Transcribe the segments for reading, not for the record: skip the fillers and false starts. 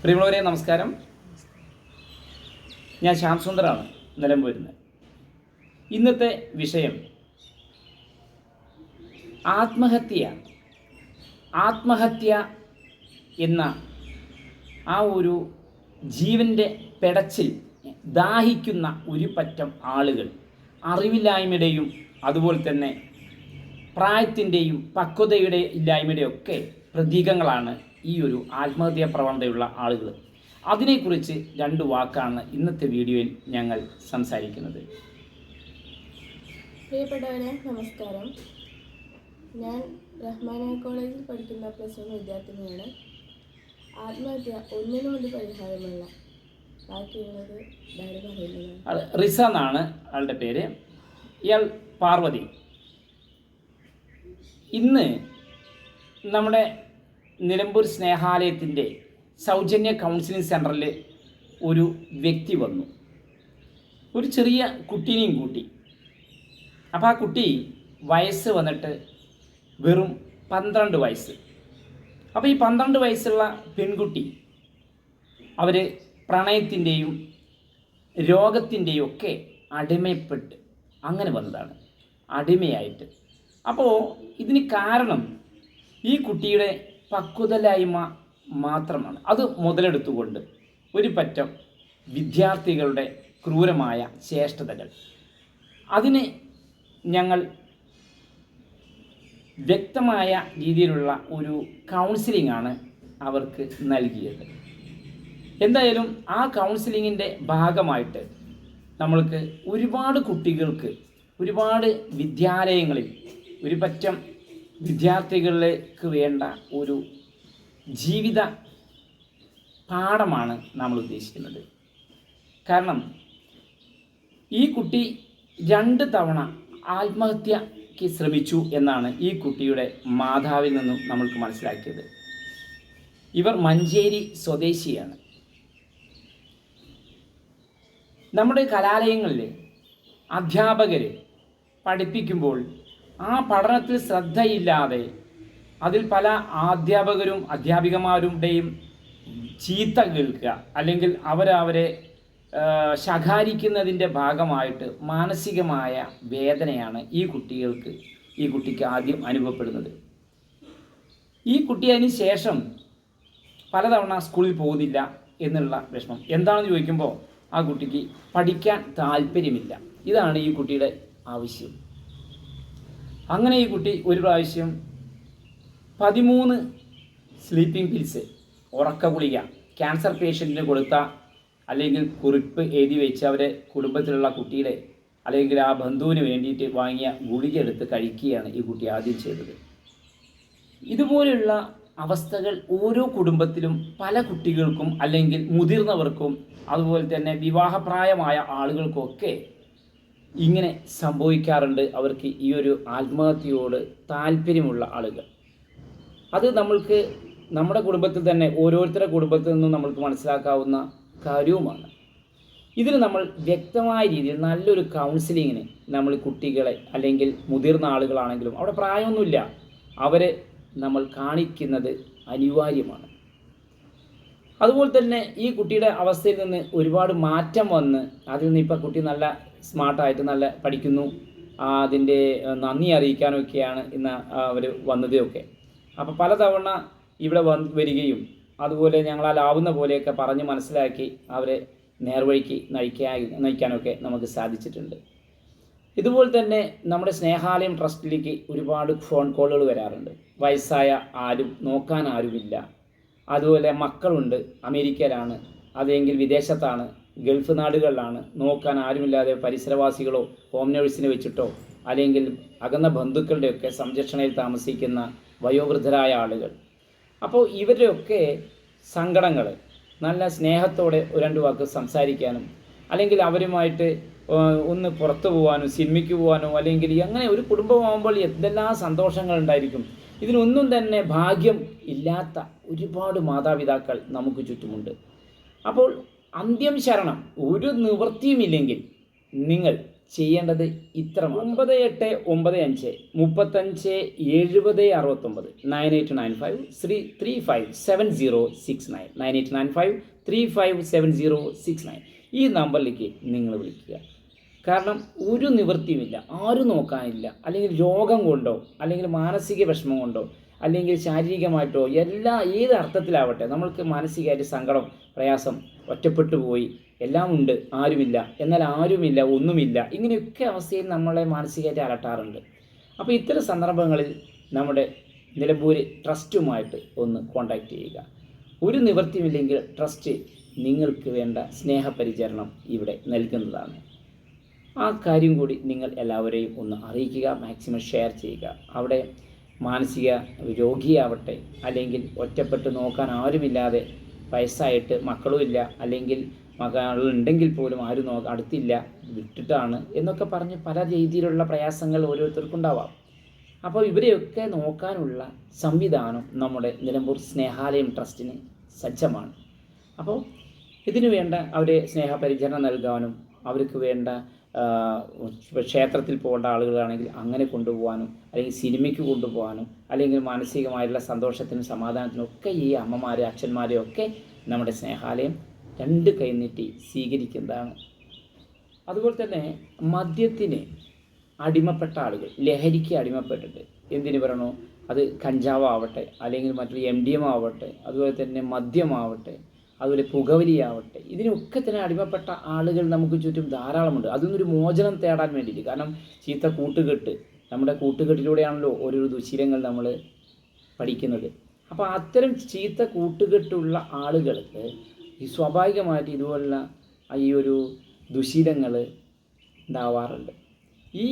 പ്രിയമുള്ളവരെ നമസ്കാരം. ഞാൻ ശ്യാം സുന്ദറാണ്, നിലമ്പൂരിൽ നിന്ന്. ഇന്നത്തെ വിഷയം ആത്മഹത്യയാണ്. ആത്മഹത്യ എന്ന ആ ഒരു ജീവൻ്റെ പെടച്ചിൽ ദാഹിക്കുന്ന ഒരു പറ്റം ആളുകൾ അറിവില്ലായ്മയുടെയും അതുപോലെ തന്നെ പ്രായത്തിൻ്റെയും പക്വതയുടെ ഇല്ലായ്മയുടെയും ഒക്കെ പ്രതീകങ്ങളാണ് ഈ ഒരു ആത്മഹത്യാ പ്രവണതയുള്ള ആളുകൾ. അതിനെക്കുറിച്ച് 2 വാക്കാണ് ഇന്നത്തെ വീഡിയോയിൽ ഞങ്ങൾ സംസാരിക്കുന്നത്. പ്രിയപ്പെട്ടവരെ നമസ്കാരം. ഞാൻ റഹ്മാനിയ കോളേജിൽ പഠിക്കുന്ന +1 വിദ്യാർത്ഥിനിയാണ്. ആത്മഹത്യ ഒന്നിനുകൊണ്ട് പരിഹാരമല്ല, ബാക്കിയുള്ളത് ഡയറി പറയുന്നതാണ്. റിസ എന്നാണ് ആളുടെ പേര്. ഇയാൾ പാർവതി. ഇന്ന് നമ്മുടെ നിലമ്പൂർ സ്നേഹാലയത്തിൻ്റെ സൗജന്യ കൗൺസിലിംഗ് സെൻറ്ററിൽ ഒരു വ്യക്തി വന്നു, ഒരു ചെറിയ കുട്ടീനെയും കൂട്ടി. അപ്പോൾ ആ കുട്ടി വയസ്സ് വന്നിട്ട് വെറും 12 വയസ്സ്. അപ്പോൾ ഈ 12 വയസ്സുള്ള പെൺകുട്ടി അവർ പ്രണയത്തിൻ്റെയും രോഗത്തിൻ്റെയും ഒക്കെ അടിമപ്പെട്ട് അങ്ങനെ വന്നതാണ്, അടിമയായിട്ട്. അപ്പോൾ ഇതിന് കാരണം ഈ കുട്ടിയുടെ പക്വതയില്ലായ്മ മാത്രമാണ്. അത് മുതലെടുത്തുകൊണ്ട് ഒരു പറ്റം വിദ്യാർത്ഥികളുടെ ക്രൂരമായ ചേഷ്ടതകൾ. അതിന് ഞങ്ങൾ വ്യക്തമായ രീതിയിലുള്ള ഒരു കൗൺസിലിംഗ് ആണ് അവർക്ക് നൽകിയത്. എന്തായാലും ആ കൗൺസിലിങ്ങിൻ്റെ ഭാഗമായിട്ട് നമ്മൾക്ക് ഒരുപാട് കുട്ടികൾക്ക് ഒരുപാട് വിദ്യാലയങ്ങളിൽ ഒരു പറ്റം വിദ്യാർത്ഥികളിലേക്ക് വേണ്ട ഒരു ജീവിത പാഠമാണ് നമ്മൾ ഉദ്ദേശിക്കുന്നത്. കാരണം ഈ കുട്ടി 2 തവണ ആത്മഹത്യക്ക് ശ്രമിച്ചു എന്നാണ് ഈ കുട്ടിയുടെ മാതാവിൽ നിന്നും നമ്മൾക്ക് മനസ്സിലാക്കിയത്. ഇവർ മഞ്ചേരി സ്വദേശിയാണ്. നമ്മുടെ കലാലയങ്ങളിൽ അധ്യാപകർ പഠിപ്പിക്കുമ്പോൾ ആ പഠനത്തിൽ ശ്രദ്ധയില്ലാതെ അതിൽ പല അധ്യാപകരും അധ്യാപികമാരുടെയും ചീത്ത കേൾക്കുക, അല്ലെങ്കിൽ അവരെ ശകാരിക്കുന്നതിൻ്റെ ഭാഗമായിട്ട് മാനസികമായ വേദനയാണ് ഈ കുട്ടിക്ക് ആദ്യം അനുഭവപ്പെടുന്നത്. ഈ കുട്ടി അതിന് ശേഷം പലതവണ സ്കൂളിൽ പോകുന്നില്ല എന്നുള്ള വിഷമം. എന്താണെന്ന് ചോദിക്കുമ്പോൾ ആ കുട്ടിക്ക് പഠിക്കാൻ താല്പര്യമില്ല. ഇതാണ് ഈ കുട്ടിയുടെ ആവശ്യം. അങ്ങനെ ഈ കുട്ടി ഒരു പ്രാവശ്യം 13 സ്ലീപ്പിംഗ് പിൽസ്, ഉറക്ക ഗുളിക ക്യാൻസർ പേഷ്യൻറ്റിന് കൊടുത്ത, അല്ലെങ്കിൽ കുറിപ്പ് എഴുതി വെച്ച് അവരെ കുടുംബത്തിലുള്ള കുട്ടിയുടെ അല്ലെങ്കിൽ ആ ബന്ധുവിന് വേണ്ടിയിട്ട് വാങ്ങിയ ഗുളിക എടുത്ത് കഴിക്കുകയാണ് ഈ കുട്ടി ആദ്യം ചെയ്തത്. ഇതുപോലെയുള്ള അവസ്ഥകൾ ഓരോ കുടുംബത്തിലും പല കുട്ടികൾക്കും അല്ലെങ്കിൽ മുതിർന്നവർക്കും അതുപോലെ തന്നെ വിവാഹപ്രായമായ ആളുകൾക്കൊക്കെ ഇങ്ങനെ സംഭവിക്കാറുണ്ട്. അവർക്ക് ഈ ഒരു ആത്മഹത്യയോട് താല്പര്യമുള്ള ആളുകൾ. അത് നമ്മൾക്ക് നമ്മുടെ കുടുംബത്തിൽ തന്നെ ഓരോരുത്തരുടെ കുടുംബത്തിൽ നിന്നും നമ്മൾക്ക് മനസ്സിലാക്കാവുന്ന കാര്യവുമാണ്. ഇതിന് നമ്മൾ വ്യക്തമായ രീതിയിൽ നല്ലൊരു കൗൺസിലിങ്ങിന് നമ്മൾ കുട്ടികളെ അല്ലെങ്കിൽ മുതിർന്ന ആളുകളാണെങ്കിലും അവിടെ പ്രായമൊന്നുമില്ല, അവരെ നമ്മൾ കാണിക്കുന്നത് അനിവാര്യമാണ്. അതുപോലെ തന്നെ ഈ കുട്ടിയുടെ അവസ്ഥയിൽ നിന്ന് ഒരുപാട് മാറ്റം വന്ന് അതിൽ നിന്ന് ഇപ്പോൾ കുട്ടി നല്ല സ്മാർട്ടായിട്ട് നല്ല പഠിക്കുന്നു. അതിൻ്റെ നന്ദി അറിയിക്കാനൊക്കെയാണ് ഇന്ന് അവർ വന്നതൊക്കെ. അപ്പോൾ പലതവണ ഇവിടെ അതുപോലെ ഞങ്ങളാലാവുന്ന പോലെയൊക്കെ പറഞ്ഞ് മനസ്സിലാക്കി അവരെ നേർവഴിക്ക് നയിക്കാനൊക്കെ നമുക്ക് സാധിച്ചിട്ടുണ്ട്. ഇതുപോലെ തന്നെ നമ്മുടെ സ്നേഹാലയം ട്രസ്റ്റിലേക്ക് ഒരുപാട് ഫോൺ കോളുകൾ വരാറുണ്ട്. വയസ്സായ ആരും നോക്കാൻ ആരുമില്ല, അതുപോലെ മക്കളുണ്ട്, അമേരിക്കയിലാണ്, അതെങ്കിൽ വിദേശത്താണ്, ഗൾഫ് നാടുകളിലാണ്, നോക്കാൻ ആരുമില്ലാതെ പരിസരവാസികളോ ഹോം നേഴ്സിനെ വെച്ചിട്ടോ അല്ലെങ്കിൽ അകന്ന ബന്ധുക്കളുടെയൊക്കെ സംരക്ഷണയിൽ താമസിക്കുന്ന വയോവൃദ്ധരായ ആളുകൾ. അപ്പോൾ ഇവരുടെയൊക്കെ സങ്കടങ്ങൾ നല്ല സ്നേഹത്തോടെ 2 വാക്ക് സംസാരിക്കാനും അല്ലെങ്കിൽ അവരുമായിട്ട് ഒന്ന് പുറത്തു പോകാനോ സിനിമയ്ക്ക് പോകാനോ അല്ലെങ്കിൽ അങ്ങനെ ഒരു കുടുംബമാകുമ്പോൾ എന്തെല്ലാം സന്തോഷങ്ങൾ ഉണ്ടായിരിക്കും. ഇതിനൊന്നും തന്നെ ഭാഗ്യം ഇല്ലാത്ത ഒരുപാട് മാതാപിതാക്കൾ നമുക്ക് ചുറ്റുമുണ്ട്. അപ്പോൾ അന്ത്യം ശരണം, ഒരു നിവൃത്തിയുമില്ലെങ്കിൽ നിങ്ങൾ ചെയ്യേണ്ടത് ഇത്ര 9895 35 70 69 9895 357069 ഈ നമ്പറിലേക്ക് നിങ്ങൾ വിളിക്കുക. കാരണം ഒരു നിവൃത്തിയുമില്ല, ആരും നോക്കാനില്ല. അല്ലെങ്കിൽ രോഗം കൊണ്ടോ അല്ലെങ്കിൽ മാനസിക വിഷമം കൊണ്ടോ അല്ലെങ്കിൽ ശാരീരികമായിട്ടോ ഏത് അർത്ഥത്തിലാവട്ടെ നമ്മൾക്ക് മാനസികമായിട്ട് സങ്കടം, പ്രയാസം, ഒറ്റപ്പെട്ടു പോയി, എല്ലാം ഉണ്ട്, ആരുമില്ല, എന്നാൽ ആരുമില്ല, ഒന്നുമില്ല, ഇങ്ങനെയൊക്കെ അവസ്ഥയിൽ നമ്മളെ മാനസികമായിട്ട് അലട്ടാറുണ്ട്. അപ്പോൾ ഇത്തരം സന്ദർഭങ്ങളിൽ നമ്മുടെ നിലമ്പൂർ ട്രസ്റ്റുമായിട്ട് ഒന്ന് കോൺടാക്റ്റ് ചെയ്യുക. ഒരു നിവൃത്തിയുമില്ലെങ്കിൽ ട്രസ്റ്റ് നിങ്ങൾക്ക് വേണ്ട സ്നേഹപരിചരണം ഇവിടെ നൽകുന്നതാണ്. ആ കാര്യം കൂടി നിങ്ങൾ എല്ലാവരെയും ഒന്ന് അറിയിക്കുക, മാക്സിമം ഷെയർ ചെയ്യുക. അവിടെ മാനസിക രോഗിയാവട്ടെ അല്ലെങ്കിൽ ഒറ്റപ്പെട്ട് നോക്കാൻ ആരുമില്ലാതെ വയസ്സായിട്ട് മക്കളുമില്ല അല്ലെങ്കിൽ മകളുണ്ടെങ്കിൽ പോലും ആരും അടുത്തില്ല, വിട്ടിട്ടാണ് എന്നൊക്കെ പറഞ്ഞ് പല രീതിയിലുള്ള പ്രയാസങ്ങൾ ഓരോരുത്തർക്കും ഉണ്ടാവാം. അപ്പോൾ ഇവരെയൊക്കെ നോക്കാനുള്ള സംവിധാനം നമ്മുടെ നിലമ്പൂർ സ്നേഹാലയം ട്രസ്റ്റിന് സജ്ജമാണ്. അപ്പോൾ ഇതിനു വേണ്ട അവരെ സ്നേഹപരിചരണം നൽകാനും അവർക്ക് വേണ്ട ക്ഷേത്രത്തിൽ പോകേണ്ട ആളുകളാണെങ്കിൽ അങ്ങനെ കൊണ്ടുപോകാനും അല്ലെങ്കിൽ സിനിമയ്ക്ക് കൊണ്ടുപോകാനും അല്ലെങ്കിൽ മാനസികമായിട്ടുള്ള സന്തോഷത്തിനും സമാധാനത്തിനും ഒക്കെ ഈ അമ്മമാരെ അച്ഛന്മാരെ ഒക്കെ നമ്മുടെ സ്നേഹാലയം 2 കൈനീട്ടി സ്വീകരിക്കുന്നതാണ്. അതുപോലെ തന്നെ മദ്യത്തിന് അടിമപ്പെട്ട ആളുകൾ, ലഹരിക്ക് അടിമപ്പെട്ടിട്ട് എന്തിനു പറയണോ, അത് കഞ്ചാവാവട്ടെ അല്ലെങ്കിൽ മറ്റൊരു MDMA ആവട്ടെ, അതുപോലെ തന്നെ മദ്യമാവട്ടെ, അതുപോലെ പുകവലിയാവട്ടെ, ഇതിനൊക്കെ തന്നെ അടിമപ്പെട്ട ആളുകൾ നമുക്ക് ചുറ്റും ധാരാളമുണ്ട്. അതിൽ നിന്നൊരു മോചനം തേടാൻ വേണ്ടിയിട്ട്. കാരണം ചീത്ത കൂട്ടുകെട്ട്, നമ്മുടെ കൂട്ടുകെട്ടിലൂടെയാണല്ലോ ഓരോ ദുശീലങ്ങൾ നമ്മൾ പഠിക്കുന്നത്. അപ്പോൾ അത്തരം ചീത്ത കൂട്ടുകെട്ടുള്ള ആളുകൾക്ക് ഈ സ്വാഭാവികമായിട്ട് ഇതുപോലുള്ള ഈ ഒരു ദുശീലങ്ങൾ ഉണ്ടാവാറുണ്ട്. ഈ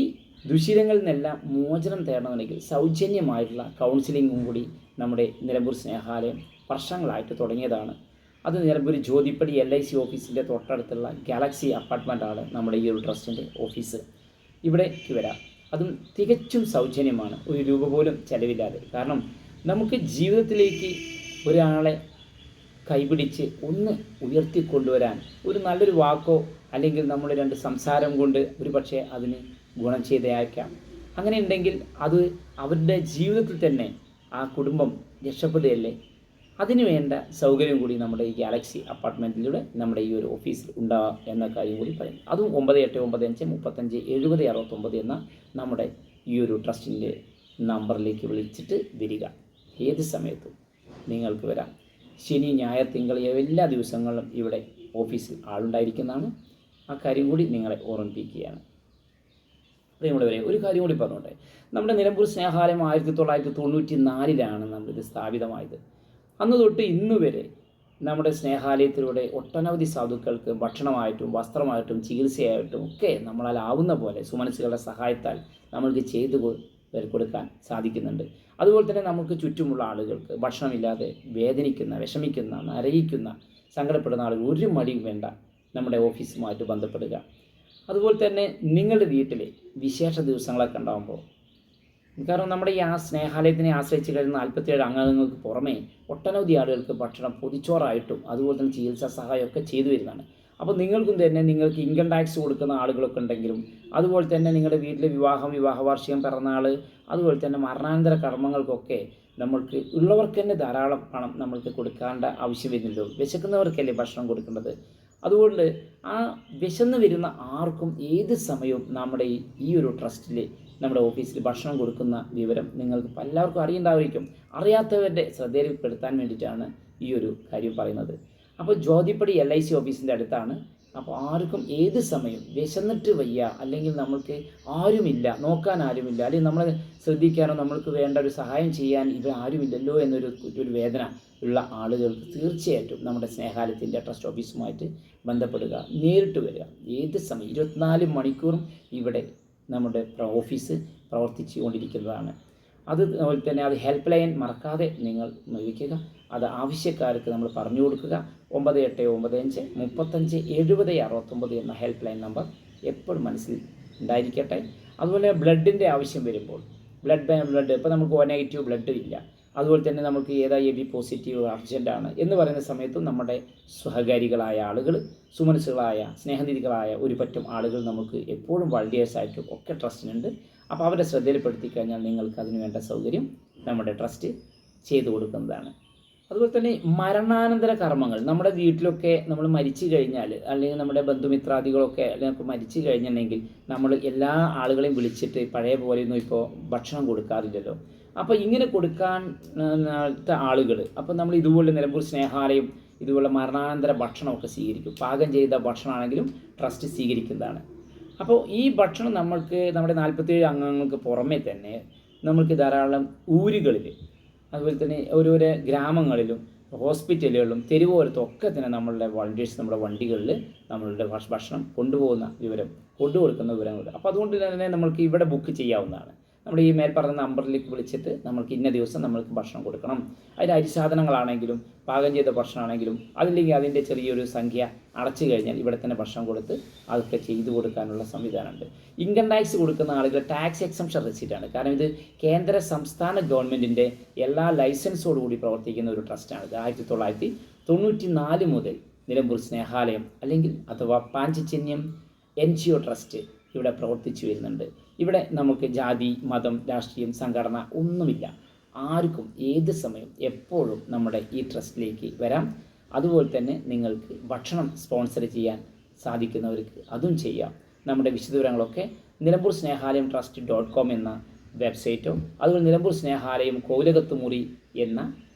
ദുശീലങ്ങളിൽ നിന്നെല്ലാം മോചനം തേടണമെങ്കിൽ സൗജന്യമായിട്ടുള്ള കൗൺസിലിങ്ങും കൂടി നമ്മുടെ നിലമ്പൂർ സ്നേഹാലയം വർഷങ്ങളായിട്ട് തുടങ്ങിയതാണ്. അത് നിലമ്പൂർ ജ്യോതിപ്പടി LIC ഓഫീസിൻ്റെ തൊട്ടടുത്തുള്ള ഗാലക്സി അപ്പാർട്ട്മെൻറ്റാണ് നമ്മുടെ ഈ ഒരു ട്രസ്റ്റിൻ്റെ ഓഫീസ്. ഇവിടേക്ക് വരാം. അതും തികച്ചും സൗജന്യമാണ്, ഒരു രൂപ പോലും ചിലവില്ലാതെ. കാരണം നമുക്ക് ജീവിതത്തിലേക്ക് ഒരാളെ കൈപിടിച്ച് ഒന്ന് ഉയർത്തിക്കൊണ്ടുവരാൻ ഒരു നല്ലൊരു വാക്കോ അല്ലെങ്കിൽ നമ്മുടെ 2 സംസാരം കൊണ്ട് ഒരു പക്ഷേ അതിന് ഗുണം ചെയ്തേക്കാം. അങ്ങനെ ഉണ്ടെങ്കിൽ അത് അവരുടെ ജീവിതത്തിൽ തന്നെ ആ കുടുംബം രക്ഷപ്പെടുകയല്ലേ. അതിനു വേണ്ട സൗകര്യം കൂടി നമ്മുടെ ഈ ഗാലക്സി അപ്പാർട്ട്മെൻറ്റിലൂടെ നമ്മുടെ ഈ ഒരു ഓഫീസിൽ ഉണ്ടാകാം എന്ന കാര്യം കൂടി പറയും. അതും 9895 35 70 69 എന്ന നമ്മുടെ ഈ ഒരു ട്രസ്റ്റിൻ്റെ നമ്പറിലേക്ക് വിളിച്ചിട്ട് വരിക. ഏത് സമയത്തും നിങ്ങൾക്ക് വരാം. ശനി, ഞായർ, തിങ്കൾ എല്ലാ ദിവസങ്ങളിലും ഇവിടെ ഓഫീസിൽ ആളുണ്ടായിരിക്കുന്നതാണ്. ആ കാര്യം കൂടി നിങ്ങളെ ഓർമ്മിപ്പിക്കുകയാണ്. പ്രിയമുള്ളവരെ, ഒരു കാര്യം കൂടി പറഞ്ഞോട്ടെ. നമ്മുടെ നിലമ്പൂർ സ്നേഹാലയം 1994 നമ്മളിത് സ്ഥാപിതമായത്. അന്ന് തൊട്ട് ഇന്ന് വരെ നമ്മുടെ സ്നേഹാലയത്തിലൂടെ ഒട്ടനവധി സാധുക്കൾക്ക് ഭക്ഷണമായിട്ടും വസ്ത്രമായിട്ടും ചികിത്സയായിട്ടും ഒക്കെ നമ്മളാലാവുന്ന പോലെ സുമനസ്സുകളുടെ സഹായത്താൽ നമ്മൾക്ക് ചെയ്തു കൊടുക്കാൻ സാധിക്കുന്നുണ്ട്. അതുപോലെ തന്നെ നമുക്ക് ചുറ്റുമുള്ള ആളുകൾക്ക് ഭക്ഷണമില്ലാതെ വേദനിക്കുന്ന, വിഷമിക്കുന്ന, നരയിക്കുന്ന, സങ്കടപ്പെടുന്ന ആളുകൾ ഒരു മടിയും വേണ്ട, നമ്മുടെ ഓഫീസുമായിട്ട് ബന്ധപ്പെടുക. അതുപോലെ തന്നെ നിങ്ങളുടെ വീട്ടിൽ വിശേഷ ദിവസങ്ങളൊക്കെ ഉണ്ടാകുമ്പോൾ, കാരണം നമ്മുടെ ഈ സ്നേഹാലയത്തിനെ ആശ്രയിച്ച് കഴിയുന്ന 47 അംഗങ്ങൾക്ക് പുറമേ ഒട്ടനവധി ആളുകൾക്ക് ഭക്ഷണം പൊതിച്ചോറായിട്ടും അതുപോലെ തന്നെ ചികിത്സാ സഹായമൊക്കെ ചെയ്തു വരുന്നതാണ്. അപ്പോൾ നിങ്ങൾക്കും തന്നെ നിങ്ങൾക്ക് ഇൻകം ടാക്സ് കൊടുക്കുന്ന ആളുകളൊക്കെ ഉണ്ടെങ്കിലും, അതുപോലെ തന്നെ നിങ്ങളുടെ വീട്ടിലെ വിവാഹവാർഷികം, പിറന്നാൾ, അതുപോലെ തന്നെ മരണാനന്തര കർമ്മങ്ങൾക്കൊക്കെ നമ്മൾക്ക് ഉള്ളവർക്ക് തന്നെ ധാരാളം പണം നമ്മൾക്ക് കൊടുക്കേണ്ട ആവശ്യം വരുന്നില്ലോ. വിശക്കുന്നവർക്കല്ലേ ഭക്ഷണം കൊടുക്കേണ്ടത്. അതുകൊണ്ട് ആ വിശന്ന് വരുന്ന ആർക്കും ഏത് സമയവും നമ്മുടെ ഈ ഒരു ട്രസ്റ്റിൽ, നമ്മുടെ ഓഫീസിൽ ഭക്ഷണം കൊടുക്കുന്ന വിവരം നിങ്ങൾക്ക് എല്ലാവർക്കും അറിയുണ്ടായിരിക്കും. അറിയാത്തവരുടെ ശ്രദ്ധയിൽപ്പെടുത്താൻ വേണ്ടിയിട്ടാണ് ഈ ഒരു കാര്യം പറയുന്നത്. അപ്പോൾ ജ്യോതിപ്പടി LIC ഓഫീസിൻ്റെ അടുത്താണ്. അപ്പോൾ ആർക്കും ഏത് സമയം വിശന്നിട്ട് വയ്യ, അല്ലെങ്കിൽ നമ്മൾക്ക് ആരുമില്ല, നോക്കാൻ ആരുമില്ല, അല്ലെങ്കിൽ നമ്മളെ ശ്രദ്ധിക്കാനോ നമ്മൾക്ക് വേണ്ട ഒരു സഹായം ചെയ്യാൻ ഇവർ ആരുമില്ലല്ലോ എന്നൊരു വേദന ഉള്ള ആളുകൾക്ക് തീർച്ചയായിട്ടും നമ്മുടെ സ്നേഹാലയത്തിൻ്റെ ട്രസ്റ്റ് ഓഫീസുമായിട്ട് ബന്ധപ്പെടുക, നേരിട്ട് വരിക. ഏത് സമയം 24 മണിക്കൂറും ഇവിടെ നമ്മുടെ ഓഫീസ് പ്രവർത്തിച്ചു കൊണ്ടിരിക്കുന്നതാണ്. അതുപോലെ തന്നെ അത് ഹെൽപ്പ് ലൈൻ മറക്കാതെ നിങ്ങൾ ഉപയോഗിക്കുക. അത് ആവശ്യക്കാർക്ക് നമ്മൾ പറഞ്ഞു കൊടുക്കുക. 9895 35 70 69 എന്ന ഹെൽപ്പ് ലൈൻ നമ്പർ എപ്പോഴും മനസ്സിൽ ഉണ്ടായിരിക്കട്ടെ. അതുപോലെ ബ്ലഡിൻ്റെ ആവശ്യം വരുമ്പോൾ ബ്ലഡ് ഇപ്പോൾ നമുക്ക് O- ബ്ലഡ് ഇല്ല, അതുപോലെ തന്നെ നമുക്ക് ഏതാ AB പോസിറ്റീവ് അർജൻറ്റാണ് എന്ന് പറയുന്ന സമയത്തും നമ്മുടെ സഹകാരികളായ ആളുകൾ, സുമനസ്സുകളായ സ്നേഹനിധികളായ ഒരു പറ്റം ആളുകൾ നമുക്ക് എപ്പോഴും വളണ്ടിയേഴ്സായിട്ടും ഒക്കെ ട്രസ്റ്റിനുണ്ട്. അപ്പോൾ അവരെ ശ്രദ്ധയിൽപ്പെടുത്തി കഴിഞ്ഞാൽ നിങ്ങൾക്ക് അതിന് വേണ്ട സൗകര്യം നമ്മുടെ ട്രസ്റ്റ് ചെയ്തു കൊടുക്കുന്നതാണ്. അതുപോലെ തന്നെ മരണാനന്തര കർമ്മങ്ങൾ നമ്മുടെ വീട്ടിലൊക്കെ നമ്മൾ മരിച്ചു കഴിഞ്ഞാൽ, അല്ലെങ്കിൽ നമ്മുടെ ബന്ധുമിത്രാദികളൊക്കെ അല്ലെങ്കിൽ മരിച്ചു കഴിഞ്ഞിട്ടുണ്ടെങ്കിൽ നമ്മൾ എല്ലാ ആളുകളെയും വിളിച്ചിട്ട് പഴയ പോലെയൊന്നും ഇപ്പോൾ ഭക്ഷണം കൊടുക്കാറില്ലല്ലോ. അപ്പോൾ ഇങ്ങനെ കൊടുക്കാൻ ആളുകൾ, അപ്പോൾ നമ്മൾ ഇതുപോലെ നിലമ്പൂർ സ്നേഹാലയം ഇതുപോലെ മരണാനന്തര ഭക്ഷണമൊക്കെ സ്വീകരിക്കും. പാകം ചെയ്ത ഭക്ഷണമാണെങ്കിലും ട്രസ്റ്റ് സ്വീകരിക്കുന്നതാണ്. അപ്പോൾ ഈ ഭക്ഷണം നമ്മൾക്ക് നമ്മുടെ 47 അംഗങ്ങൾക്ക് പുറമേ തന്നെ നമ്മൾക്ക് ധാരാളം ഊരുകളിൽ, അതുപോലെ തന്നെ ഓരോരോ ഗ്രാമങ്ങളിലും ഹോസ്പിറ്റലുകളിലും തെരുവോരത്തും ഒക്കെ തന്നെ നമ്മളുടെ വോളണ്ടിയേഴ്സ് നമ്മുടെ വണ്ടികളിൽ നമ്മളുടെ ഭക്ഷണം കൊണ്ടുപോകുന്ന വിവരം, കൊണ്ടുകൊടുക്കുന്ന വിവരങ്ങളുണ്ട്. അപ്പോൾ അതുകൊണ്ട് തന്നെ നമ്മൾക്ക് ഇവിടെ ബുക്ക് ചെയ്യാവുന്നതാണ്. നമ്മുടെ ഈ മേൽപ്പറഞ്ഞ നമ്പറിലേക്ക് വിളിച്ചിട്ട് നമ്മൾക്ക് ഇന്ന ദിവസം നമ്മൾക്ക് ഭക്ഷണം കൊടുക്കണം. അതിൻ്റെ അരിസാധനങ്ങളാണെങ്കിലും പാകം ചെയ്ത ഭക്ഷണമാണെങ്കിലും അതില്ലെങ്കിൽ അതിൻ്റെ ചെറിയൊരു സംഖ്യ അടച്ചു കഴിഞ്ഞാൽ ഇവിടെ തന്നെ ഭക്ഷണം കൊടുത്ത് അതൊക്കെ ചെയ്തു കൊടുക്കാനുള്ള സംവിധാനമുണ്ട്. ഇൻകം ടാക്സ് കൊടുക്കുന്ന ആളുകൾ ടാക്സ് എക്സംഷൻ റെസിറ്റാണ്. കാരണം ഇത് കേന്ദ്ര സംസ്ഥാന ഗവൺമെൻറ്റിൻ്റെ എല്ലാ ലൈസൻസോടുകൂടി പ്രവർത്തിക്കുന്ന ഒരു ട്രസ്റ്റാണ്. 1994 മുതൽ നിലമ്പൂർ സ്നേഹാലയം അല്ലെങ്കിൽ അഥവാ പാഞ്ചജന്യം NGO ട്രസ്റ്റ് ഇവിടെ പ്രവർത്തിച്ചു വരുന്നുണ്ട്. ഇവിടെ നമുക്ക് ജാതി, മതം, രാഷ്ട്രീയം, സംഘടന ഒന്നുമില്ല. ആർക്കും ഏത് സമയം എപ്പോഴും നമ്മുടെ ഈ ട്രസ്റ്റിലേക്ക് വരാം. അതുപോലെ തന്നെ നിങ്ങൾക്ക് ഭക്ഷണം സ്പോൺസർ ചെയ്യാൻ സാധിക്കുന്നവർക്ക് അതും ചെയ്യാം. നമ്മുടെ വിശദവിവരങ്ങളൊക്കെ നിലമ്പൂർ സ്നേഹാലയം trust.com എന്ന വെബ്സൈറ്റോ അതുപോലെ നിലമ്പൂർ സ്നേഹാലയം കോവിലകത്തുമുറി എന്ന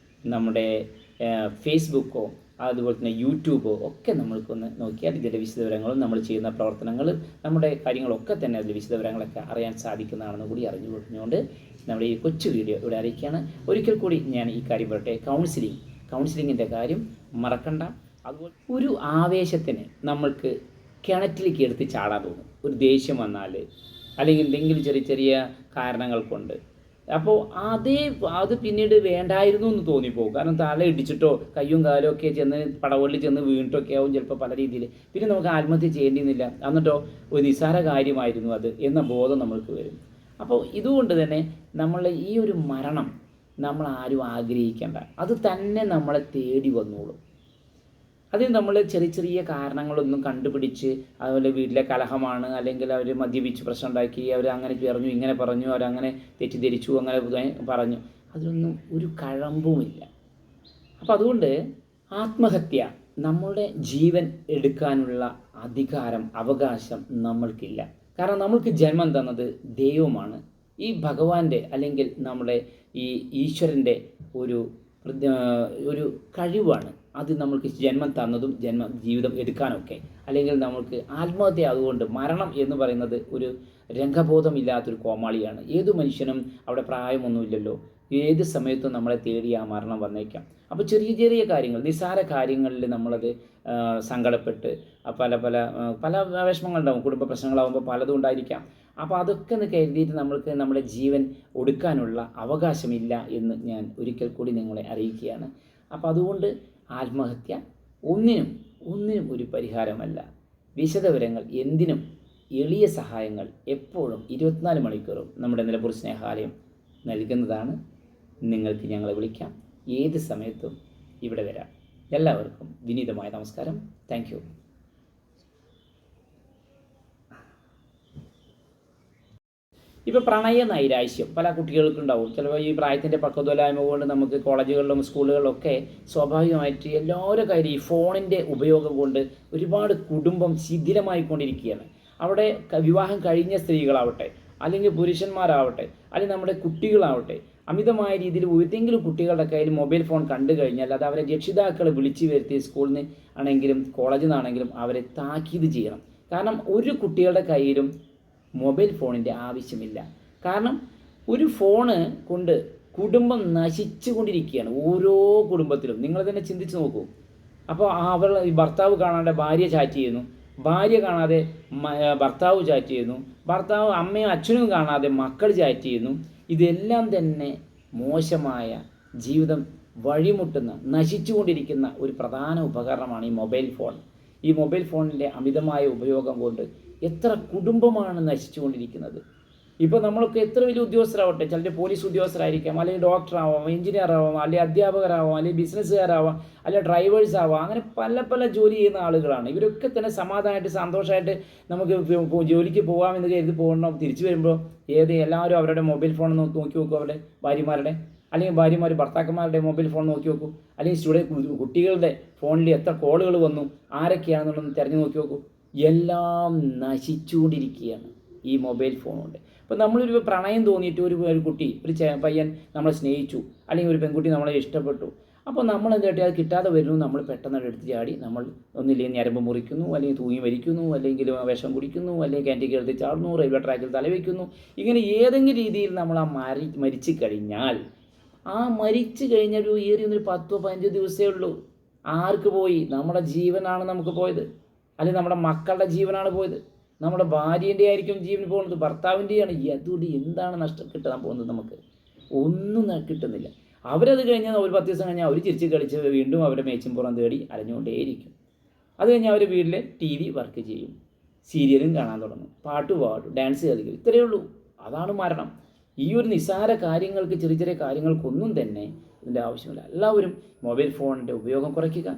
നമ്മുടെ ഫേസ്ബുക്കോ അതുപോലെ തന്നെ യൂട്യൂബോ ഒക്കെ നമ്മൾക്കൊന്ന് നോക്കിയാൽ ഇതിൻ്റെ വിശദവിവരങ്ങളും നമ്മൾ ചെയ്യുന്ന പ്രവർത്തനങ്ങൾ, നമ്മുടെ കാര്യങ്ങളൊക്കെ തന്നെ അതിൽ വിശദവിവരങ്ങളൊക്കെ അറിയാൻ സാധിക്കുന്നതാണെന്ന് കൂടി അറിഞ്ഞുകൊണ്ട് നമ്മുടെ ഈ കൊച്ചു വീഡിയോ ഇവിടെ അറിയിക്കുകയാണ്. ഒരിക്കൽ കൂടി ഞാൻ ഈ കാര്യം പറയട്ടെ, കൗൺസിലിങ്ങിൻ്റെ കാര്യം മറക്കണ്ട. അതുപോലെ ഒരു ആവേശത്തിന് നമ്മൾക്ക് കിണറ്റിലേക്ക് എടുത്ത് ചാടാൻ തോന്നും. ഒരു ദേഷ്യം വന്നാൽ അല്ലെങ്കിൽ എന്തെങ്കിലും ചെറിയ ചെറിയ കാരണങ്ങൾ കൊണ്ട്, അപ്പോൾ അത് പിന്നീട് വേണ്ടായിരുന്നു എന്ന് തോന്നിപ്പോകും. കാരണം തല ഇടിച്ചിട്ടോ കയ്യും കാലും ഒക്കെ ചെന്ന് പടവള്ളി ചെന്ന് വീണിട്ടൊക്കെ ആവും ചിലപ്പോൾ പല രീതിയിൽ. പിന്നെ നമുക്ക് ആത്മഹത്യ ചെയ്യേണ്ടിയിരുന്നില്ല, എന്നിട്ടോ ഒരു നിസ്സാര കാര്യമായിരുന്നു അത് എന്ന ബോധം നമ്മൾക്ക് വരും. അപ്പോൾ ഇതുകൊണ്ട് തന്നെ നമ്മളെ ഈ ഒരു മരണം നമ്മൾ ആരും ആഗ്രഹിക്കേണ്ട, അത് തന്നെ നമ്മളെ തേടി വന്നോളും. അതിന് നമ്മൾ ചെറിയ ചെറിയ കാരണങ്ങളൊന്നും കണ്ടുപിടിച്ച്, അതുപോലെ വീട്ടിലെ കലഹമാണ്, അല്ലെങ്കിൽ അവർ മദ്യപിച്ച് പ്രശ്നം ഉണ്ടാക്കി, അവർ അങ്ങനെ പറഞ്ഞു ഇങ്ങനെ പറഞ്ഞു, അവരങ്ങനെ തെറ്റിദ്ധരിച്ചു, അങ്ങനെ പറഞ്ഞു, അതിനൊന്നും ഒരു കഴമ്പുമില്ല. അപ്പം അതുകൊണ്ട് ആത്മഹത്യ, നമ്മളുടെ ജീവൻ എടുക്കാനുള്ള അധികാരം, അവകാശം നമ്മൾക്കില്ല. കാരണം നമ്മൾക്ക് ജന്മം തന്നത് ദൈവമാണ്. ഈ ഭഗവാന്റെ അല്ലെങ്കിൽ നമ്മുടെ ഈ ഈശ്വരൻ്റെ ഒരു കഴിവാണ് അത് നമ്മൾക്ക് ജന്മം തന്നതും ജീവിതം എടുക്കാനൊക്കെ. അല്ലെങ്കിൽ നമ്മൾക്ക് ആത്മഹത്യ, അതുകൊണ്ട് മരണം എന്ന് പറയുന്നത് ഒരു രംഗബോധമില്ലാത്തൊരു കോമാളിയാണ്. ഏതു മനുഷ്യനും അവിടെ പ്രായമൊന്നുമില്ലല്ലോ, ഏത് സമയത്തും നമ്മളെ തേടി ആ മരണം വന്നേക്കാം. അപ്പോൾ ചെറിയ ചെറിയ കാര്യങ്ങൾ, നിസ്സാര കാര്യങ്ങളിൽ നമ്മളത് സങ്കടപ്പെട്ട് പല വിഷമങ്ങളുണ്ടാവും, കുടുംബ പ്രശ്നങ്ങളാകുമ്പോൾ പലതും ഉണ്ടായിരിക്കാം. അപ്പോൾ അതൊക്കെ ഒന്ന് കരുതിയിട്ട് നമ്മൾക്ക് നമ്മുടെ ജീവൻ ഒടുക്കാനുള്ള അവകാശമില്ല എന്ന് ഞാൻ ഒരിക്കൽ കൂടി നിങ്ങളെ അറിയിക്കുകയാണ്. അപ്പോൾ അതുകൊണ്ട് ആത്മഹത്യ ഒന്നിനും ഒരു പരിഹാരമല്ല. വിശദവിവരങ്ങൾ എന്തിനും എളിയ സഹായങ്ങൾ എപ്പോഴും 24 മണിക്കൂറും നമ്മുടെ നിലമ്പൂർ സ്നേഹാലയം നൽകുന്നതാണ്. നിങ്ങൾക്ക് ഞങ്ങളെ വിളിക്കാം, ഏത് സമയത്തും ഇവിടെ വരാം. എല്ലാവർക്കും വിനീതമായ നമസ്കാരം. Thank you. ഇപ്പോൾ പ്രണയ നൈരാശ്യം പല കുട്ടികൾക്കുണ്ടാവും. ചിലപ്പോൾ ഈ പ്രായത്തിൻ്റെ പക്വതയില്ലായ്മ കൊണ്ട് നമുക്ക് കോളേജുകളിലും സ്കൂളുകളിലൊക്കെ സ്വാഭാവികമായിട്ട് എല്ലാവരുടെ കാര്യം ഈ ഫോണിൻ്റെ ഉപയോഗം കൊണ്ട് ഒരുപാട് കുടുംബം ശിഥിലമായിക്കൊണ്ടിരിക്കുകയാണ്. അവിടെ വിവാഹം കഴിഞ്ഞ സ്ത്രീകളാവട്ടെ, അല്ലെങ്കിൽ പുരുഷന്മാരാവട്ടെ, അല്ലെങ്കിൽ നമ്മുടെ കുട്ടികളാവട്ടെ, അമിതമായ രീതിയിൽ ഏതെങ്കിലും കുട്ടികളുടെ കയ്യിൽ മൊബൈൽ ഫോൺ കണ്ടു കഴിഞ്ഞാൽ അത് അവരെ രക്ഷിതാക്കളെ വിളിച്ചു വരുത്തി സ്കൂളിൽ നിന്ന് ആണെങ്കിലും കോളേജിൽ നിന്നാണെങ്കിലും അവരെ താക്കീത് ചെയ്യണം. കാരണം ഒരു കുട്ടികളുടെ കയ്യിലും മൊബൈൽ ഫോണിൻ്റെ ആവശ്യമില്ല. കാരണം ഒരു ഫോണ് കൊണ്ട് കുടുംബം നശിച്ചു കൊണ്ടിരിക്കുകയാണ്, ഓരോ കുടുംബത്തിലും. നിങ്ങൾ തന്നെ ചിന്തിച്ച് നോക്കൂ. അപ്പോൾ ഭർത്താവ് കാണാതെ ഭാര്യ ചാറ്റ് ചെയ്യുന്നു, ഭാര്യ കാണാതെ ഭർത്താവ് ചാറ്റ് ചെയ്യുന്നു, ഭർത്താവ് അമ്മയും അച്ഛനും കാണാതെ മക്കൾ ചാറ്റ് ചെയ്യുന്നു. ഇതെല്ലാം തന്നെ മോശമായ ജീവിതം വഴിമുട്ടുന്ന, നശിച്ചുകൊണ്ടിരിക്കുന്ന ഒരു പ്രധാന ഉപകരണമാണ് ഈ മൊബൈൽ ഫോൺ. ഈ മൊബൈൽ ഫോണിൻ്റെ അമിതമായ ഉപയോഗം കൊണ്ട് എത്ര കുടുംബമാണ് നശിച്ചുകൊണ്ടിരിക്കുന്നത്. ഇപ്പോൾ നമ്മളൊക്കെ എത്ര വലിയ ഉദ്യോഗസ്ഥരാവട്ടെ, ചിലർ പോലീസ് ഉദ്യോഗസ്ഥരായിരിക്കാം, അല്ലെങ്കിൽ ഡോക്ടറാവാം, എഞ്ചിനീയർ ആവാം, അല്ലെങ്കിൽ അധ്യാപകരാവാം, അല്ലെങ്കിൽ ബിസിനസ്സുകാരാവാം, അല്ലെങ്കിൽ ഡ്രൈവേഴ്സ് ആവാം. അങ്ങനെ പല പല ജോലി ചെയ്യുന്ന ആളുകളാണ്. ഇവരൊക്കെ തന്നെ സമാധാനമായിട്ട് സന്തോഷമായിട്ട് നമുക്ക് ജോലിക്ക് പോകാമെന്ന് കരുതി പോകണം. തിരിച്ചു വരുമ്പോൾ എല്ലാവരും അവരുടെ മൊബൈൽ ഫോൺ നോക്കി നോക്കും, അവരുടെ ഭാര്യമാരുടെ, അല്ലെങ്കിൽ ഭാര്യമാർ ഭർത്താക്കന്മാരുടെ മൊബൈൽ ഫോൺ നോക്കി നോക്കൂ, അല്ലെങ്കിൽ കുട്ടികളുടെ ഫോണിൽ എത്ര കോളുകൾ വന്നു, ആരൊക്കെയാണെന്നുള്ളതൊന്ന് തിരഞ്ഞു നോക്കി നോക്കൂ. എല്ലാം നശിച്ചുകൊണ്ടിരിക്കുകയാണ് ഈ മൊബൈൽ ഫോൺ കൊണ്ട്. ഇപ്പോൾ നമ്മളൊരു പ്രണയം തോന്നിയിട്ട് ഒരു കുട്ടി, ഒരു പയ്യൻ നമ്മളെ സ്നേഹിച്ചു, അല്ലെങ്കിൽ ഒരു പെൺകുട്ടി നമ്മളെ ഇഷ്ടപ്പെട്ടു. അപ്പോൾ നമ്മൾ എന്തായിട്ട് അത് കിട്ടാതെ വരുന്നു, നമ്മൾ പെട്ടെന്ന് എടുത്ത് ചാടി നമ്മൾ ഒന്നില്ലെങ്കിൽ ഞരമ്പ് മുറിക്കുന്നു, അല്ലെങ്കിൽ തൂങ്ങി മരിക്കുന്നു, അല്ലെങ്കിൽ വിഷം കുടിക്കുന്നു, അല്ലെങ്കിൽ കിണറ്റിൽ എടുത്ത് ചാടുന്നു, റെയിൽവേ ട്രാക്കിൽ തലവെക്കുന്നു. ഇങ്ങനെ ഏതെങ്കിലും രീതിയിൽ നമ്മൾ മരിച്ചു കഴിഞ്ഞാൽ, ആ മരിച്ചു കഴിഞ്ഞാൽ ഏറിയൊരു 10-15 ദിവസമേ ഉള്ളൂ. ആർക്ക് പോയി? നമ്മുടെ ജീവനാണ് നമുക്ക് പോയത്, അല്ലെങ്കിൽ നമ്മുടെ മക്കളുടെ ജീവനാണ് പോയത്, നമ്മുടെ ഭാര്യേൻ്റെ ആയിരിക്കും ജീവൻ പോകുന്നത്, ഭർത്താവിൻ്റെയാണ്. അതുകൊണ്ട് എന്താണ് കിട്ടാൻ പോകുന്നത്? നമുക്ക് ഒന്നും കിട്ടുന്നില്ല. അവരത് കഴിഞ്ഞാൽ ഒരു 10 ദിവസം കഴിഞ്ഞാൽ അവർ ചിരിച്ച് കളിച്ച് വീണ്ടും അവരുടെ മേച്ചും പുറം തേടി അലഞ്ഞുകൊണ്ടേയിരിക്കും. അത് കഴിഞ്ഞാൽ അവർ വീട്ടിൽ TV വർക്ക് ചെയ്യും, സീരിയലും കാണാൻ തുടങ്ങും, പാട്ട് പാടും, ഡാൻസ് കളിക്കും. ഇത്രയേ ഉള്ളൂ. അതാണ് മരണം. ഈ ഒരു നിസ്സാര കാര്യങ്ങൾക്ക്, ചെറിയ ചെറിയ കാര്യങ്ങൾക്കൊന്നും തന്നെ ഇതിൻ്റെ ആവശ്യമില്ല. എല്ലാവരും മൊബൈൽ ഫോണിൻ്റെ ഉപയോഗം കുറയ്ക്കുക.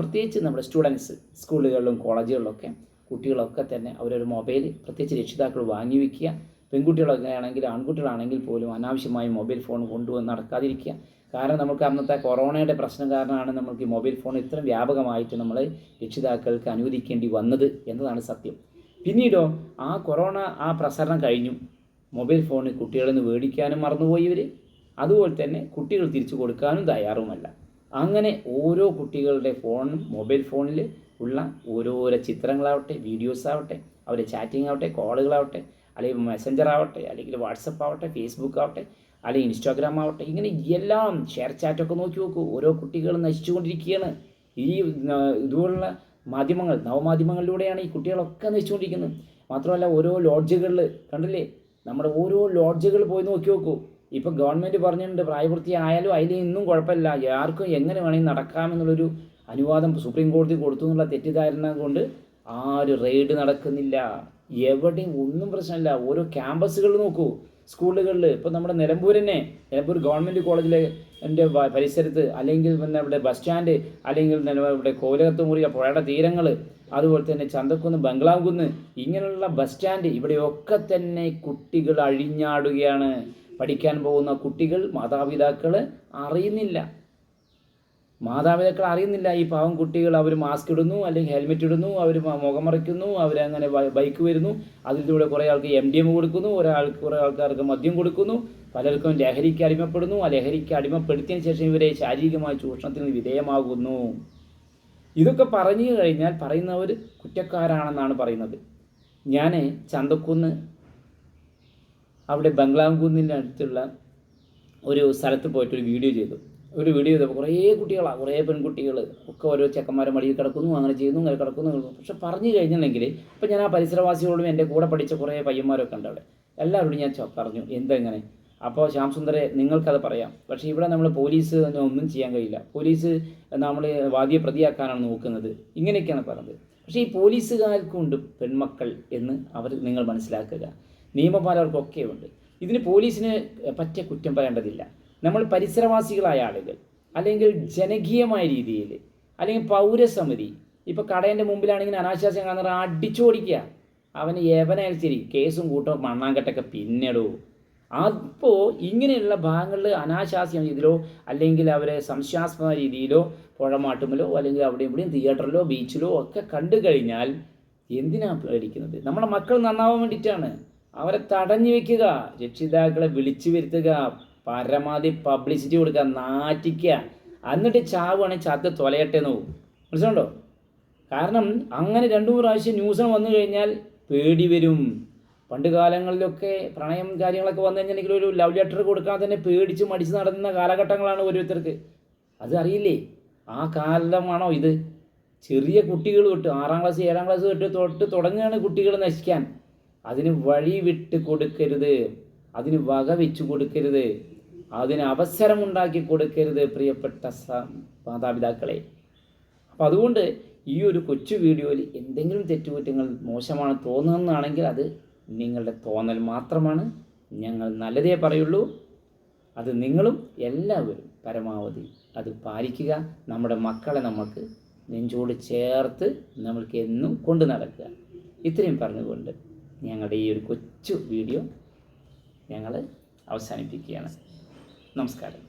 പ്രത്യേകിച്ച് നമ്മുടെ സ്റ്റുഡൻസ്, സ്കൂളുകളിലും കോളേജുകളിലൊക്കെ കുട്ടികളൊക്കെ തന്നെ അവരൊരു മൊബൈൽ പ്രത്യേകിച്ച് രക്ഷിതാക്കൾ വാങ്ങി വയ്ക്കുക. പെൺകുട്ടികളൊക്കെ ആണെങ്കിൽ ആൺകുട്ടികളാണെങ്കിൽ പോലും അനാവശ്യമായി മൊബൈൽ ഫോൺ കൊണ്ടുവന്ന് നടക്കാതിരിക്കുക. കാരണം നമുക്ക് അന്നത്തെ കൊറോണയുടെ പ്രശ്നം കാരണമാണ് നമുക്ക് ഈ മൊബൈൽ ഫോൺ ഇത്രയും വ്യാപകമായിട്ട് നമ്മൾ രക്ഷിതാക്കൾക്ക് അനുവദിക്കേണ്ടി വന്നത് എന്നതാണ് സത്യം. പിന്നീടോ ആ കൊറോണ ആ പ്രസരണം കഴിഞ്ഞു, മൊബൈൽ ഫോൺ കുട്ടികളിൽ നിന്ന് മേടിക്കാനും മറന്നുപോയി ഇവർ. അതുപോലെ തന്നെ കുട്ടികൾ തിരിച്ചു കൊടുക്കാനും തയ്യാറുമല്ല. അങ്ങനെ ഓരോ കുട്ടികളുടെ ഫോണും മൊബൈൽ ഫോണിൽ ഉള്ള ഓരോരോ ചിത്രങ്ങളാവട്ടെ, വീഡിയോസ് ആവട്ടെ, അവരുടെ ചാറ്റിംഗ് ആവട്ടെ, കോളുകളാവട്ടെ, അല്ലെങ്കിൽ മെസ്സഞ്ചർ ആവട്ടെ, അല്ലെങ്കിൽ വാട്സപ്പ് ആവട്ടെ, ഫേസ്ബുക്ക് ആവട്ടെ, അല്ലെങ്കിൽ ഇൻസ്റ്റാഗ്രാം ആവട്ടെ, ഇങ്ങനെ എല്ലാം ഷെയർ ചാറ്റൊക്കെ നോക്കി നോക്കൂ. ഓരോ കുട്ടികളും നശിച്ചുകൊണ്ടിരിക്കുകയാണ്. ഈ ഇതുപോലുള്ള മാധ്യമങ്ങൾ, നവമാധ്യമങ്ങളിലൂടെയാണ് ഈ കുട്ടികളൊക്കെ നശിച്ചുകൊണ്ടിരിക്കുന്നത്. മാത്രമല്ല ഓരോ ലോഡ്ജുകളിൽ കണ്ടില്ലേ, നമ്മുടെ ഓരോ ലോഡ്ജുകൾ പോയി നോക്കി നോക്കൂ. ഇപ്പോൾ ഗവൺമെൻറ് പറഞ്ഞിട്ടുണ്ട് പ്രായപൂർത്തിയായാലും അതിൽ ഇന്നും കുഴപ്പമില്ല, ആർക്കും എങ്ങനെ വേണമെങ്കിൽ നടക്കാമെന്നുള്ളൊരു അനുവാദം സുപ്രീം കോടതി കൊടുത്തു എന്നുള്ള തെറ്റിദ്ധാരണ കൊണ്ട് ആരും റെയ്ഡ് നടക്കുന്നില്ല. എവിടെയും ഒന്നും പ്രശ്നമില്ല. ഓരോ ക്യാമ്പസുകൾ നോക്കൂ, സ്കൂളുകളിൽ. ഇപ്പോൾ നമ്മുടെ നിലമ്പൂർ ഗവൺമെൻറ് കോളേജിലെ എൻ്റെ പരിസരത്ത്, അല്ലെങ്കിൽ പിന്നെ ഇവിടെ ബസ് സ്റ്റാൻഡ്, അല്ലെങ്കിൽ ഇവിടെ കോലകത്തുമുറി പുഴയുടെ തീരങ്ങൾ, അതുപോലെ തന്നെ ചന്തക്കുന്ന്, ബംഗ്ലാവുകുന്ന്, ഇങ്ങനെയുള്ള ബസ് സ്റ്റാൻഡ്, ഇവിടെയൊക്കെ തന്നെ കുട്ടികൾ അഴിഞ്ഞാടുകയാണ്. പഠിക്കാൻ പോകുന്ന കുട്ടികൾ മാതാപിതാക്കൾ അറിയുന്നില്ല. ഈ പാവം കുട്ടികൾ അവർ മാസ്ക് ഇടുന്നു, അല്ലെങ്കിൽ ഹെൽമെറ്റ് ഇടുന്നു, അവർ മുഖം മറയ്ക്കുന്നു, അവരങ്ങനെ ബൈക്ക് വരുന്നു, അതിലൂടെ കുറേ ആൾക്ക് MDMA കൊടുക്കുന്നു, കുറേ ആൾക്കാർക്ക് മദ്യം കൊടുക്കുന്നു, പലർക്കും ലഹരിക്ക് അടിമപ്പെടുന്നു. ആ ലഹരിക്ക് അടിമപ്പെടുത്തിയതിന് ശേഷം ഇവരെ ശാരീരികമായ ചൂഷണത്തിന് വിധേയമാകുന്നു. ഇതൊക്കെ പറഞ്ഞു കഴിഞ്ഞാൽ പറയുന്നവർ കുറ്റക്കാരാണെന്നാണ് പറയുന്നത്. ഞാൻ ചന്തക്കുന്ന് അവിടെ ബംഗ്ലാവുകുന്നിൻ്റെ അടുത്തുള്ള ഒരു സ്ഥലത്ത് പോയിട്ടൊരു വീഡിയോ ചെയ്തപ്പോൾ കുറേ കുട്ടികളാണ്, കുറേ പെൺകുട്ടികൾ ഒക്കെ ഓരോ ചെക്കന്മാരെ മടിയിൽ കിടക്കുന്നു, അങ്ങനെ ചെയ്യുന്നു, അങ്ങനെ കിടക്കുന്നു. പക്ഷെ പറഞ്ഞു കഴിഞ്ഞിട്ടുണ്ടെങ്കിൽ ഇപ്പോൾ ഞാൻ ആ പരിസരവാസികളോടും എൻ്റെ കൂടെ പഠിച്ച കുറേ പയ്യന്മാരൊക്കെ ഉണ്ട് അവിടെ, എല്ലാവരോടും ഞാൻ പറഞ്ഞു എന്തെങ്ങനെ. അപ്പോൾ ശ്യാം സുന്ദരെ നിങ്ങൾക്കത് പറയാം, പക്ഷേ ഇവിടെ നമ്മൾ പോലീസ് ഒന്നും ചെയ്യാൻ കഴിയില്ല, പോലീസ് നമ്മൾ വാദിയെ പ്രതിയാക്കാനാണ് നോക്കുന്നത്, ഇങ്ങനെയൊക്കെയാണ് പറഞ്ഞത്. പക്ഷേ ഈ പോലീസുകാർക്കുണ്ട് പെൺമക്കൾ എന്ന് നിങ്ങൾ മനസ്സിലാക്കുക. നിയമപാലകർക്കൊക്കെ ഉണ്ട്. ഇതിന് പോലീസിന് പറ്റിയ കുറ്റം പറയേണ്ടതില്ല. നമ്മൾ പരിസരവാസികളായ ആളുകൾ, അല്ലെങ്കിൽ ജനകീയമായ രീതിയിൽ, അല്ലെങ്കിൽ പൗരസമിതി, ഇപ്പോൾ കടേൻ്റെ മുമ്പിലാണെങ്കിൽ അനാശാസ്യം കാണുന്ന അടിച്ചോടിക്കുക, അവന് യവനായാലും ശരി കേസും കൂട്ടും മണ്ണാങ്കട്ടൊക്കെ പിന്നിടൂ. അപ്പോൾ ഇങ്ങനെയുള്ള ഭാഗങ്ങളിൽ അനാശാസ്യം രീതിയിലോ, അല്ലെങ്കിൽ അവരെ സംശയാസ്പദ രീതിയിലോ, പുഴമാട്ടുമല്ലോ, അല്ലെങ്കിൽ അവിടെയും ഇവിടെയും തിയേറ്ററിലോ ബീച്ചിലോ ഒക്കെ കണ്ടു കഴിഞ്ഞാൽ എന്തിനാണ് പേടിക്കുന്നത്? നമ്മുടെ മക്കൾ നന്നാവാൻ വേണ്ടിയിട്ടാണ്. അവരെ തടഞ്ഞു വെക്കുക, രക്ഷിതാക്കളെ വിളിച്ചു വരുത്തുക, പരമാവധി പബ്ലിസിറ്റി കൊടുക്കുക, നാറ്റിക്കുക, എന്നിട്ട് ചാവുകയാണെങ്കിൽ ചത്ത് തൊലയട്ടെ എന്ന് പോകും. മനസ്സിലുണ്ടോ? കാരണം അങ്ങനെ 2-3 പ്രാവശ്യം ന്യൂസിന് വന്നു കഴിഞ്ഞാൽ പേടി വരും. പണ്ട് കാലങ്ങളിലൊക്കെ പ്രണയം കാര്യങ്ങളൊക്കെ വന്നു കഴിഞ്ഞിട്ടുണ്ടെങ്കിൽ ഒരു ലവ് ലെറ്റർ കൊടുക്കാൻ തന്നെ പേടിച്ച് മടിച്ച് നടന്ന കാലഘട്ടങ്ങളാണ് ഓരോരുത്തർക്ക്. അത് അറിയില്ലേ? ആ കാലമാണോ ഇത്? ചെറിയ കുട്ടികൾ തൊട്ട് 6ാം ക്ലാസ് 7ാം ക്ലാസ് തൊട്ട് തുടങ്ങുകയാണ് കുട്ടികൾ നശിക്കാൻ. അതിന് വഴി വിട്ട് കൊടുക്കരുത്, അതിന് വക വെച്ചു കൊടുക്കരുത്, അതിന് അവസരമുണ്ടാക്കി കൊടുക്കരുത് പ്രിയപ്പെട്ട മാതാപിതാക്കളെ. അപ്പം അതുകൊണ്ട് ഈ ഒരു കൊച്ചു വീഡിയോയിൽ എന്തെങ്കിലും തെറ്റുകുറ്റങ്ങൾ മോശമാണ് തോന്നുന്നതാണെങ്കിൽ അത് നിങ്ങളുടെ തോന്നൽ മാത്രമാണ്. ഞങ്ങൾ നല്ലതേ പറയുള്ളൂ. അത് നിങ്ങളും എല്ലാവരും പരമാവധി അത് പാലിക്കുക. നമ്മുടെ മക്കളെ നമുക്ക് നെഞ്ചോട് ചേർത്ത് നമ്മൾക്ക് എന്നും കൊണ്ടു നടക്കുക. ഇത്രയും പറഞ്ഞുകൊണ്ട് ഞങ്ങളുടെ ഈ ഒരു കൊച്ചു വീഡിയോ ഞങ്ങൾ അവസാനിപ്പിക്കുകയാണ്. നമസ്കാരം.